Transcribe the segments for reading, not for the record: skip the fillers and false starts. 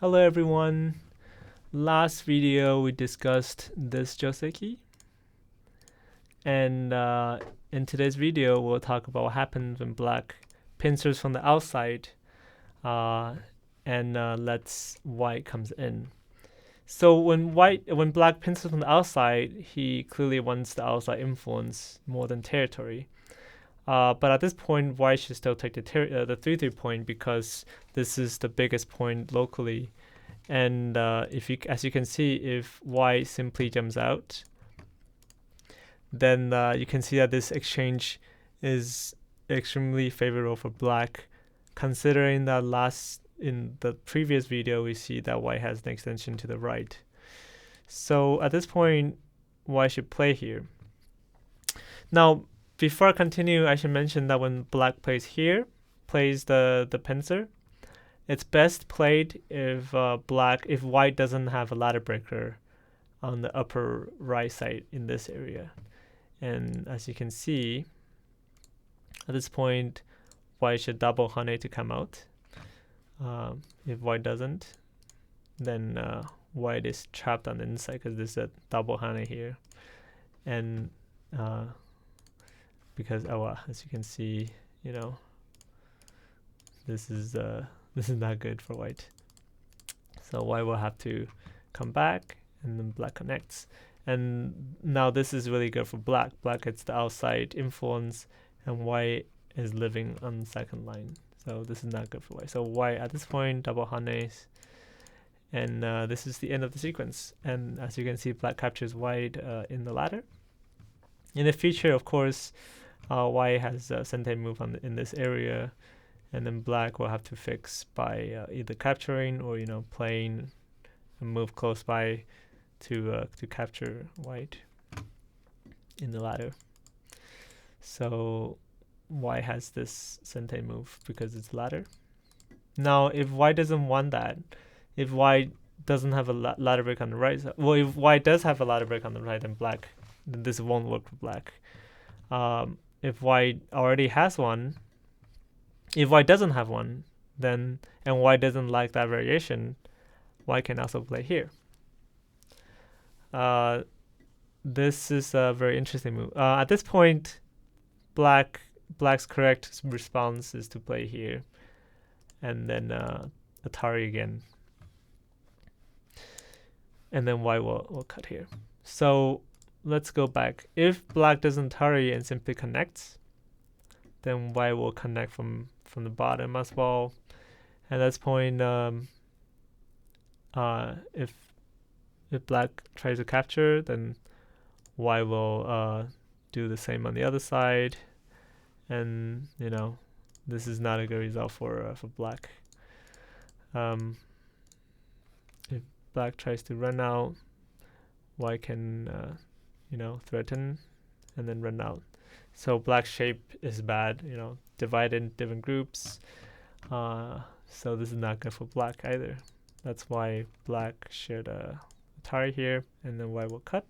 Hello everyone. Last video we discussed this Joseki, and in today's video we'll talk about what happens when black pincers from the outside and lets white comes in. So when black pincers from the outside, he clearly wants the outside influence more than territory. But at this point, white should still take the 3-3 point because this is the biggest point locally. And as you can see, if white simply jumps out, then you can see that this exchange is extremely favorable for black, considering that in the previous video we see that white has an extension to the right. So at this point, white should play here. Now, before I continue, I should mention that when black plays the pincer, it's best played if white doesn't have a ladder breaker on the upper right side in this area. And as you can see, at this point, white should double honey to come out. If white doesn't, then white is trapped on the inside because there's a double honey here. And because as you can see, this is not good for white. So white will have to come back, and then black connects. And now this is really good for black. Black gets the outside influence, and white is living on the second line. So this is not good for white. So white at this point double honeys, and this is the end of the sequence. And as you can see, black captures white in the ladder. In the future, of course, white has a sente move in this area, and then black will have to fix by either capturing or playing a move close by to capture white in the ladder. So white has this sente move because it's ladder. Now, if white doesn't want that, if white doesn't have a ladder break on the right side, well, if white does have a ladder break on the right, then this won't work for black. If white already has one, if white doesn't have one, and white doesn't like that variation, white can also play here. This is a very interesting move. At this point, black's correct response is to play here, and then Atari again, and then white will cut here. So let's go back. If black doesn't Atari and simply connects, then white will connect from the bottom as well. At this point, if black tries to capture, then white will do the same on the other side, and this is not a good result for black. If black tries to run out, white can threaten and then run out. So black's shape is bad, divided in different groups. So this is not good for black either. That's why black should Atari here, and then white will cut,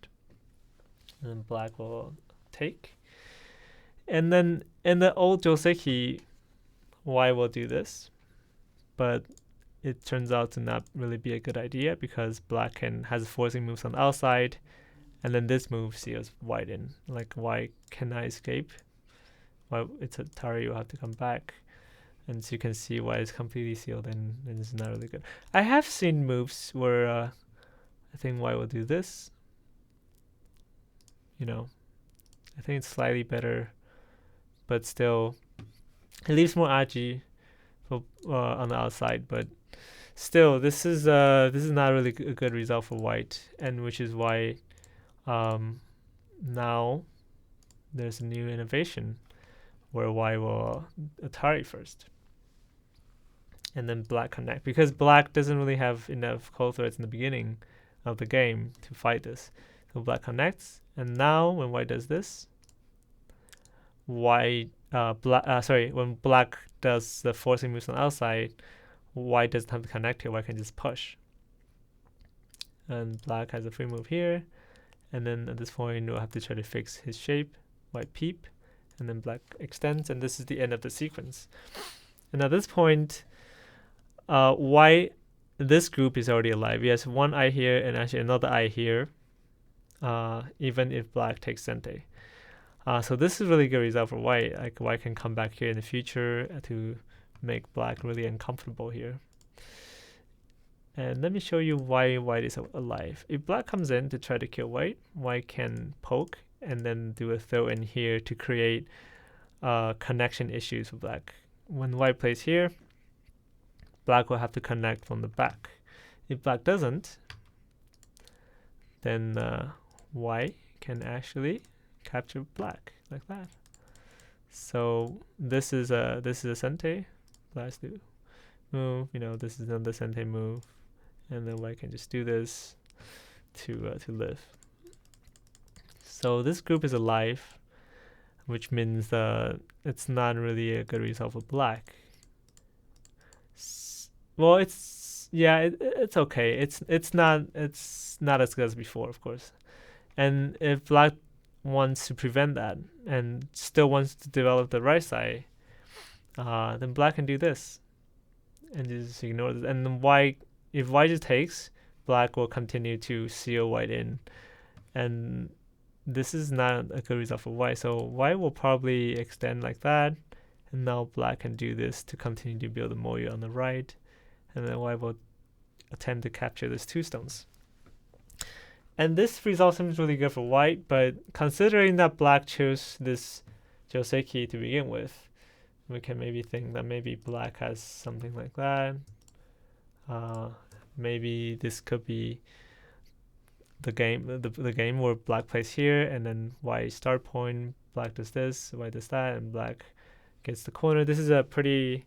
and then black will take. And then in the old Joseki, white will do this, but it turns out to not really be a good idea because black has forcing moves on the outside, and then this move seals white in. Like white cannot escape. White, it's Atari, you have to come back. And so you can see white is completely sealed, and it's not really good. I have seen moves where I think white will do this. I think it's slightly better, but still, it leaves more agi on the outside. But still, this is not really a good result for white, and which is why now there's a new innovation where white will Atari first, and then black connect, because black doesn't really have enough code threads in the beginning of the game to fight this. So black connects, and now when white does this, when black does the forcing moves on the outside, white doesn't have to connect here. White can just push, and black has a free move here, and then at this point we'll have to try to fix his shape. White peep, and then black extends, and this is the end of the sequence. And at this point, white this group is already alive. He has one eye here and actually another eye here, even if black takes center. So this is really good result for white. Like white can come back here in the future to make black really uncomfortable here. And let me show you why white is alive. If black comes in to try to kill white, white can poke and then do a throw in here to create connection issues with black. When white plays here, black will have to connect from the back. If black doesn't, then white can actually capture black like that. So this is a sente. Black do move. This is another sente move, and then white can just do this to live. So this group is alive, which means it's not really a good result for black. Well, it's okay. It's not as good as before, of course. And if black wants to prevent that and still wants to develop the right side, then black can do this and just ignore this. And then if white just takes, black will continue to seal white in, and this is not a good result for white. So white will probably extend like that, and now black can do this to continue to build a moyo on the right, and then white will attempt to capture these two stones. And this result seems really good for white, but considering that black chose this Joseki to begin with, we can maybe think that maybe black has something like that. Maybe this could be the game where black plays here, and then white start point, black does this, white does that, and black gets the corner. This is a pretty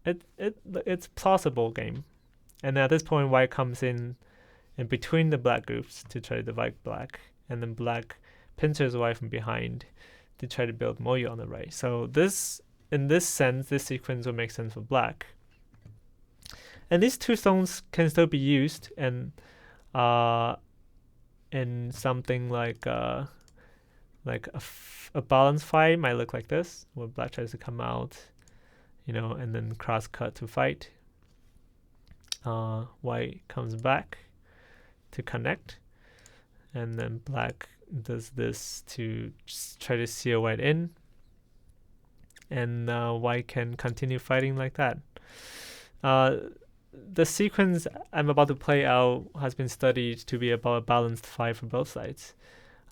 it's plausible game. And at this point, white comes in between the black groups to try to divide black, and then black pinches white from behind to try to build moyo on the right. So in this sense, this sequence will make sense for black. And these two stones can still be used in something like a balance fight might look like this, where black tries to come out, and then cross cut to fight. White comes back to connect, and then black does this to try to seal white in, and white can continue fighting like that. The sequence I'm about to play out has been studied to be about a balanced fight for both sides.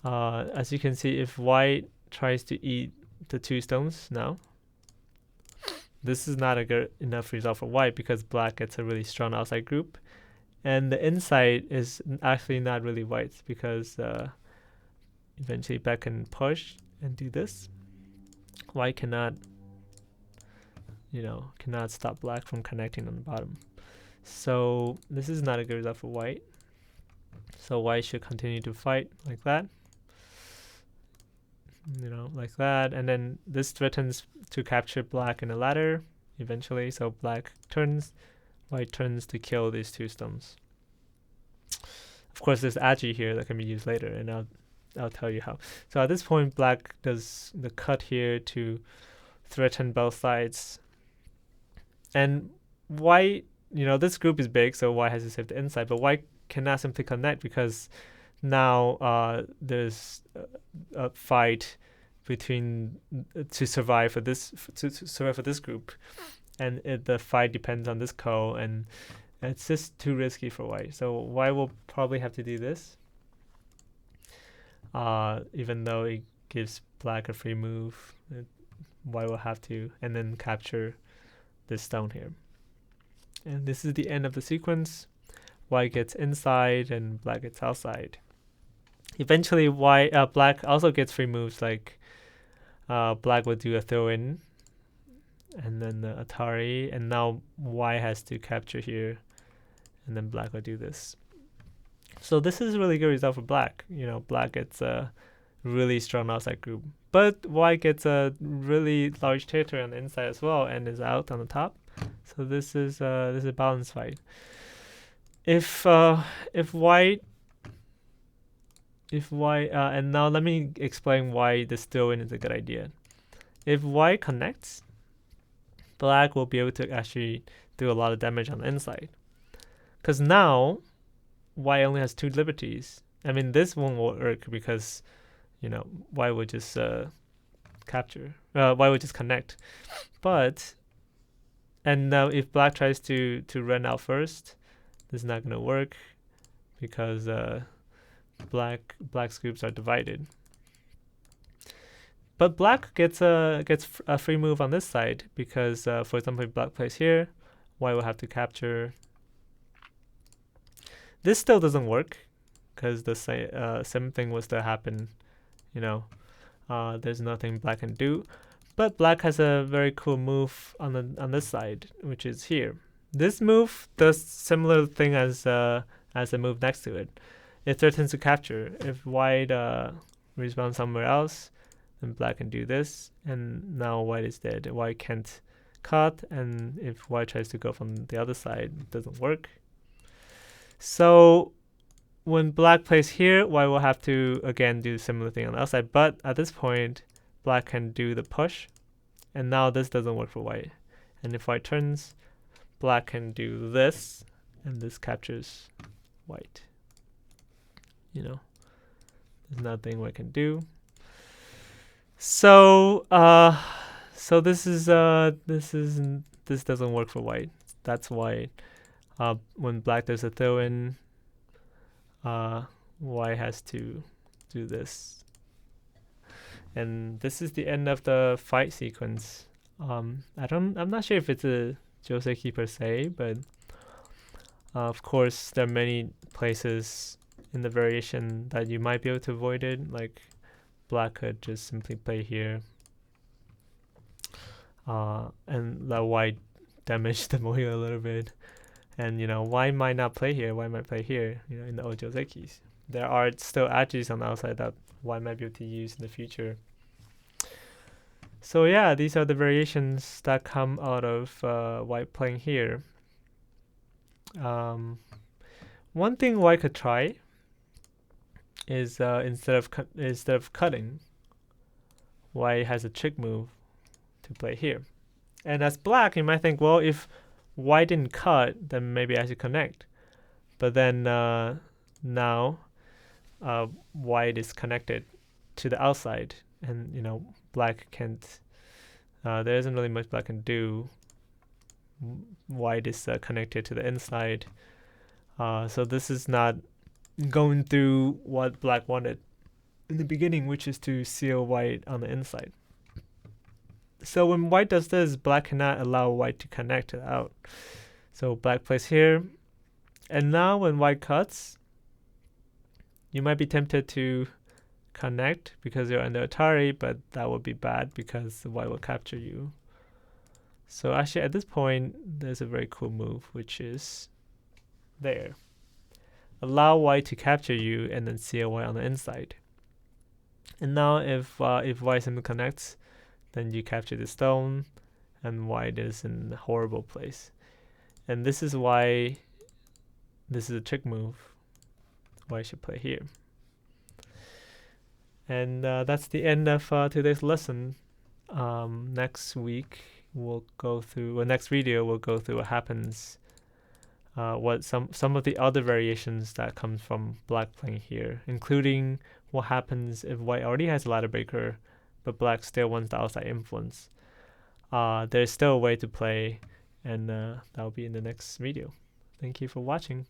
As you can see, if white tries to eat the two stones now, this is not a good enough result for white because black gets a really strong outside group, and the inside is actually not really white's because eventually black can push and do this. White cannot stop black from connecting on the bottom. So this is not a good result for white. So white should continue to fight like that. Like that, and then this threatens to capture black in a ladder eventually. So black turns, white turns to kill these two stones. Of course, there's agi here that can be used later, and I'll tell you how. So at this point, black does the cut here to threaten both sides, and white, this group is big, so white has to save the inside, but white cannot simply connect because now there's a fight between to survive for this group, and the fight depends on this ko, and it's just too risky for white. So white will probably have to do this, even though it gives black a free move. White will have to, and then capture this stone here. And this is the end of the sequence. White gets inside and black gets outside. Eventually, black also gets free moves, like black will do a throw in, and then the Atari, and now white has to capture here, and then black will do this. So this is a really good result for black. Black gets a really strong outside group, but white gets a really large territory on the inside as well, and is out on the top. So this is a balanced fight. If white, and now let me explain why the throw-in is a good idea. If white connects, black will be able to actually do a lot of damage on the inside. Because now white only has 2 liberties. I mean, this won't work because, white would just capture. White would just connect. But, and now if black tries to run out first, this is not going to work because black's groups are divided. But black gets a free move on this side because, for example, if black plays here, white will have to capture. This still doesn't work because the same thing will still happen. There's nothing black can do. But black has a very cool move on this side, which is here. This move does similar thing as the move next to it. It threatens to capture. If white respawns somewhere else, then black can do this, and now white is dead. White can't cut, and if white tries to go from the other side, it doesn't work. So when black plays here, white will have to again do a similar thing on the outside, but at this point, black can do the push, and now this doesn't work for white. And if white turns, black can do this, and this captures white. There's nothing white can do. So this doesn't work for white. That's why when black does a throw in, white has to do this. And this is the end of the fight sequence. I'm not sure if it's a Joseki per se, but of course there are many places in the variation that you might be able to avoid it. Like black could just simply play here, and let white damage the Moyo a little bit. And white might not play here, white might play here, in the old Josekis. There are still edges on the outside that white might be able to use in the future. So yeah, these are the variations that come out of white playing here. One thing white could try is instead of cutting, white has a trick move to play here. And as black, you might think, well, if white didn't cut, then maybe I should connect. But then now white is connected to the outside, and black can't. There isn't really much black can do. White is connected to the inside, so this is not going through what black wanted in the beginning, which is to seal white on the inside. So when white does this, black cannot allow white to connect it out. So black plays here, and now when white cuts, you might be tempted to connect because you're under Atari, but that would be bad because white will capture you. So actually at this point, there's a very cool move, which is there. Allow white to capture you and then seal white on the inside. And now if white simply connects, then you capture the stone, and white is in a horrible place. And this is why this is a trick move. White should play here. And that's the end of today's lesson. Next week we'll go through, or next video we'll go through what happens, what some of the other variations that comes from black playing here, including what happens if white already has a ladder breaker, but black still wants the outside influence. There's still a way to play, and that will be in the next video. Thank you for watching.